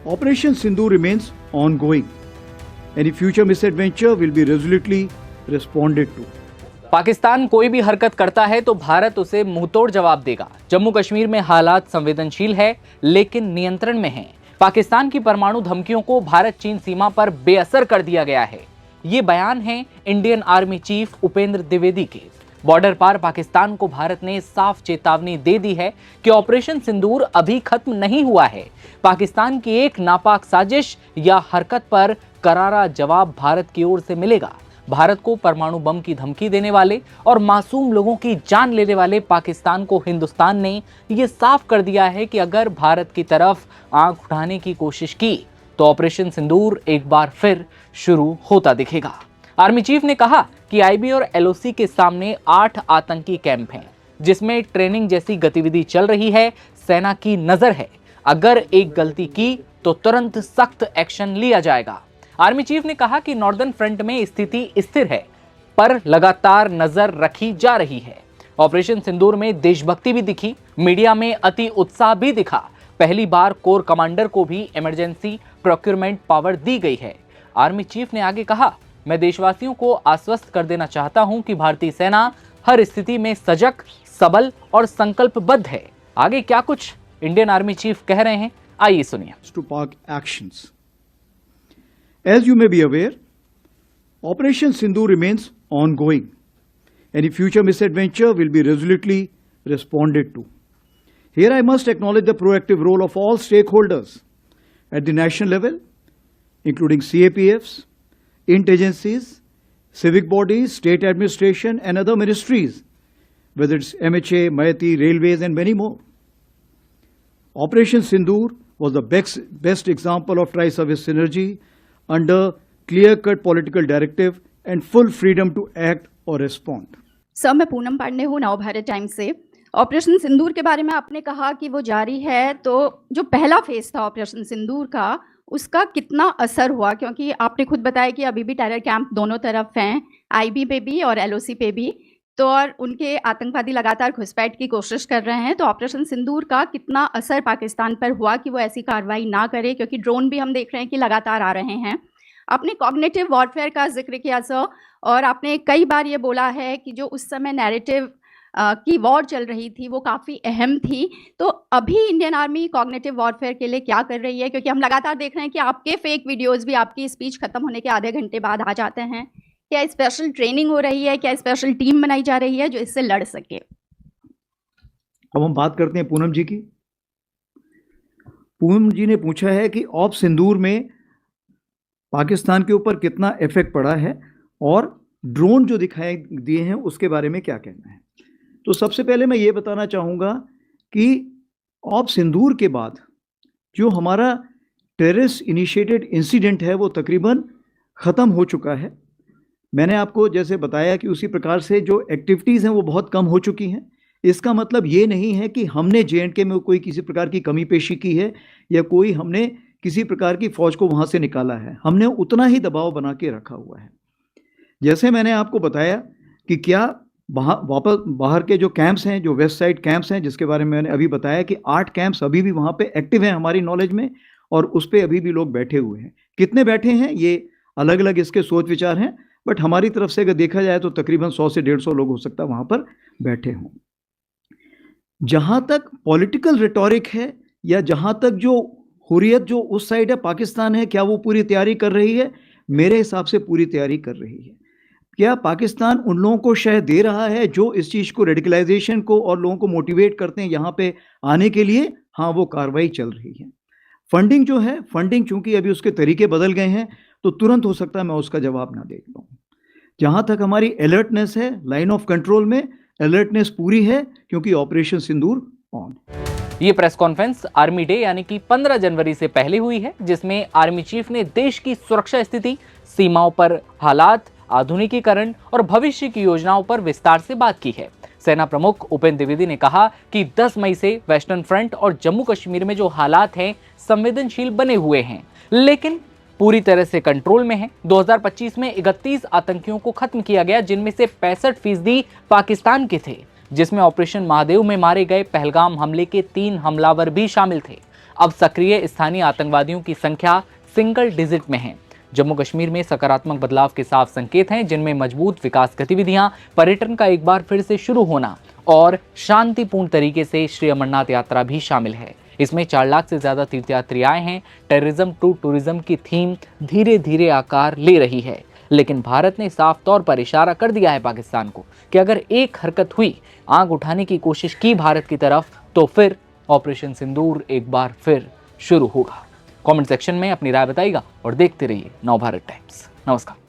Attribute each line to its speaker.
Speaker 1: Operation Sindoor remains ongoing. Any future misadventure will be resolutely responded to.
Speaker 2: Pakistan कोई भी हरकत करता है तो भारत उसे मुंहतोड़ जवाब देगा। जम्मू कश्मीर में हालात संवेदनशील है लेकिन नियंत्रण में है। पाकिस्तान की परमाणु धमकियों को भारत चीन सीमा पर बेअसर कर दिया गया है। ये बयान है Indian army chief Upendra Dwivedi के। बॉर्डर पार पाकिस्तान को भारत ने साफ चेतावनी दे दी है कि ऑपरेशन सिंदूर अभी खत्म नहीं हुआ है। पाकिस्तान की एक नापाक साजिश या हरकत पर करारा जवाब भारत की ओर से मिलेगा। भारत को परमाणु बम की धमकी देने वाले और मासूम लोगों की जान लेने वाले पाकिस्तान को हिंदुस्तान ने यह साफ कर दिया है कि अगर भारत की तरफ आंख उठाने की कोशिश की तो ऑपरेशन सिंदूर एक बार फिर शुरू होता दिखेगा। आर्मी चीफ ने कहा कि आईबी और एलओसी के सामने 8 आतंकी कैंप हैं जिसमें ट्रेनिंग जैसी गतिविधि चल रही है। सेना की नजर है, अगर एक गलती की तो तुरंत सख्त एक्शन लिया जाएगा। आर्मी चीफ ने कहा कि नॉर्दर्न फ्रंट में स्थिति स्थिर है पर लगातार नजर रखी जा रही है। ऑपरेशन सिंदूर में देशभक्ति भी दिखी, मीडिया में अति उत्साह भी दिखा। पहली बार कोर कमांडर को भी इमरजेंसी प्रोक्योरमेंट पावर दी गई है। आर्मी चीफ ने आगे कहा, मैं देशवासियों को आश्वस्त कर देना चाहता हूं कि भारतीय सेना हर स्थिति में सजग, सबल और संकल्पबद्ध है। आगे क्या कुछ इंडियन आर्मी चीफ कह रहे हैं, आइए सुनिए।
Speaker 1: To park actions. As you may be aware, Operation Sindoor remains ongoing. Any future misadventure will be resolutely responded to. Here I must acknowledge the proactive role of all stakeholders at the national level, including CAPFs, int-agencies, civic bodies, state administration and other ministries, whether it's MHA, MAITI, railways and many more. Operation Sindoor was the best example of tri-service synergy under clear-cut political directive and full freedom to act or respond.
Speaker 3: Sir, मैं पूनम पांडे हूँ, Navbharat times से। Operation सिंदूर के बारे में आपने कहा कि वो जारी है, तो जो पहला फेज था ऑपरेशन सिंदूर का, उसका कितना असर हुआ? क्योंकि आपने खुद बताया कि अभी भी टेरर कैंप दोनों तरफ हैं, आईबी पे भी और एलओसी पे भी, तो और उनके आतंकवादी लगातार घुसपैठ की कोशिश कर रहे हैं। तो ऑपरेशन सिंदूर का कितना असर पाकिस्तान पर हुआ कि वो ऐसी कार्रवाई ना करे? क्योंकि ड्रोन भी हम देख रहे हैं कि लगातार आ रहे हैं। आपने कॉग्निटिव वॉरफेयर का जिक्र किया सर, और आपने कई बार ये बोला है कि जो उस समय नैरेटिव की वॉर चल रही थी वो काफ़ी अहम थी। तो अभी इंडियन आर्मी कॉग्निटिव वॉरफेयर के लिए क्या कर रही है? क्योंकि हम लगातार देख रहे हैं कि आपके फेक वीडियोज़ भी आपकी स्पीच खत्म होने के आधे घंटे बाद आ जाते हैं। क्या स्पेशल ट्रेनिंग हो रही है? क्या स्पेशल टीम बनाई जा रही है जो इससे लड़ सके?
Speaker 1: अब हम बात करते हैं पूनम जी की। पूनम जी ने पूछा है कि ऑप सिंदूर में पाकिस्तान के ऊपर कितना इफेक्ट पड़ा है और ड्रोन जो दिखाए दिए हैं उसके बारे में क्या कहना है। तो सबसे पहले मैं ये बताना चाहूँगा कि ऑप सिंदूर के बाद जो हमारा टेररिस्ट इनिशिएटेड इंसिडेंट है वो तकरीबन ख़त्म हो चुका है। मैंने आपको जैसे बताया कि उसी प्रकार से जो एक्टिविटीज़ हैं वो बहुत कम हो चुकी हैं। इसका मतलब ये नहीं है कि हमने JNK में कोई किसी प्रकार की कमी पेशी की है या कोई हमने किसी प्रकार की फ़ौज को वहाँ से निकाला है। हमने उतना ही दबाव बना के रखा हुआ है। जैसे मैंने आपको बताया कि क्या वापस बाहर के जो कैंप्स हैं, जो वेस्ट साइड कैंप्स हैं, जिसके बारे में मैंने अभी बताया कि 8 कैंप्स अभी भी वहाँ पे एक्टिव हैं हमारी नॉलेज में, और उस पर अभी भी लोग बैठे हुए हैं। कितने बैठे हैं ये अलग अलग इसके सोच विचार हैं, बट हमारी तरफ से अगर देखा जाए तो तकरीबन 100 से 150 लोग हो सकता है वहाँ पर बैठे हों। जहाँ तक पॉलिटिकल रिटोरिक है या जहाँ तक जो हुर्रियत जो उस साइड है, पाकिस्तान है, क्या वो पूरी तैयारी कर रही है? मेरे हिसाब से पूरी तैयारी कर रही है। क्या पाकिस्तान उन लोगों को शह दे रहा है जो इस चीज़ को, रेडिकलाइजेशन को और लोगों को मोटिवेट करते हैं यहाँ पे आने के लिए? हाँ, वो कार्रवाई चल रही है। फंडिंग जो है, फंडिंग चूंकि अभी उसके तरीके बदल गए हैं तो तुरंत हो सकता है मैं उसका जवाब ना दे पाऊँ। जहाँ तक हमारी अलर्टनेस है, लाइन ऑफ कंट्रोल में अलर्टनेस पूरी है क्योंकि ऑपरेशन सिंदूर ऑन।
Speaker 2: ये प्रेस कॉन्फ्रेंस आर्मी डे यानी कि 15 जनवरी से पहले हुई है, जिसमें आर्मी चीफ ने देश की सुरक्षा स्थिति, सीमाओं पर हालात, आधुनिकीकरण और भविष्य की योजनाओं पर विस्तार से बात की है। सेना प्रमुख उपेंद्र द्विवेदी ने कहा कि 10 मई से वेस्टर्न फ्रंट और जम्मू कश्मीर में जो हालात हैं संवेदनशील बने हुए हैं लेकिन पूरी तरह से कंट्रोल में है। 2025 में 31 आतंकियों को खत्म किया गया, जिनमें से 65% पाकिस्तान के थे, जिसमें ऑपरेशन महादेव में मारे गए पहलगाम हमले के 3 हमलावर भी शामिल थे। अब सक्रिय स्थानीय आतंकवादियों की संख्या सिंगल डिजिट में है। जम्मू कश्मीर में सकारात्मक बदलाव के साफ संकेत हैं, जिनमें मजबूत विकास गतिविधियां, पर्यटन का एक बार फिर से शुरू होना और शांतिपूर्ण तरीके से श्री अमरनाथ यात्रा भी शामिल है। इसमें 4 लाख से ज्यादा तीर्थयात्री आए हैं। टेररिज्म टू टूरिज्म की थीम धीरे धीरे आकार ले रही है, लेकिन भारत ने साफ तौर पर इशारा कर दिया है पाकिस्तान को कि अगर एक हरकत हुई, आंख उठाने की कोशिश की भारत की तरफ, तो फिर ऑपरेशन सिंदूर एक बार फिर शुरू होगा। कमेंट सेक्शन में अपनी राय बताइएगा और देखते रहिए नवभारत टाइम्स। नमस्कार।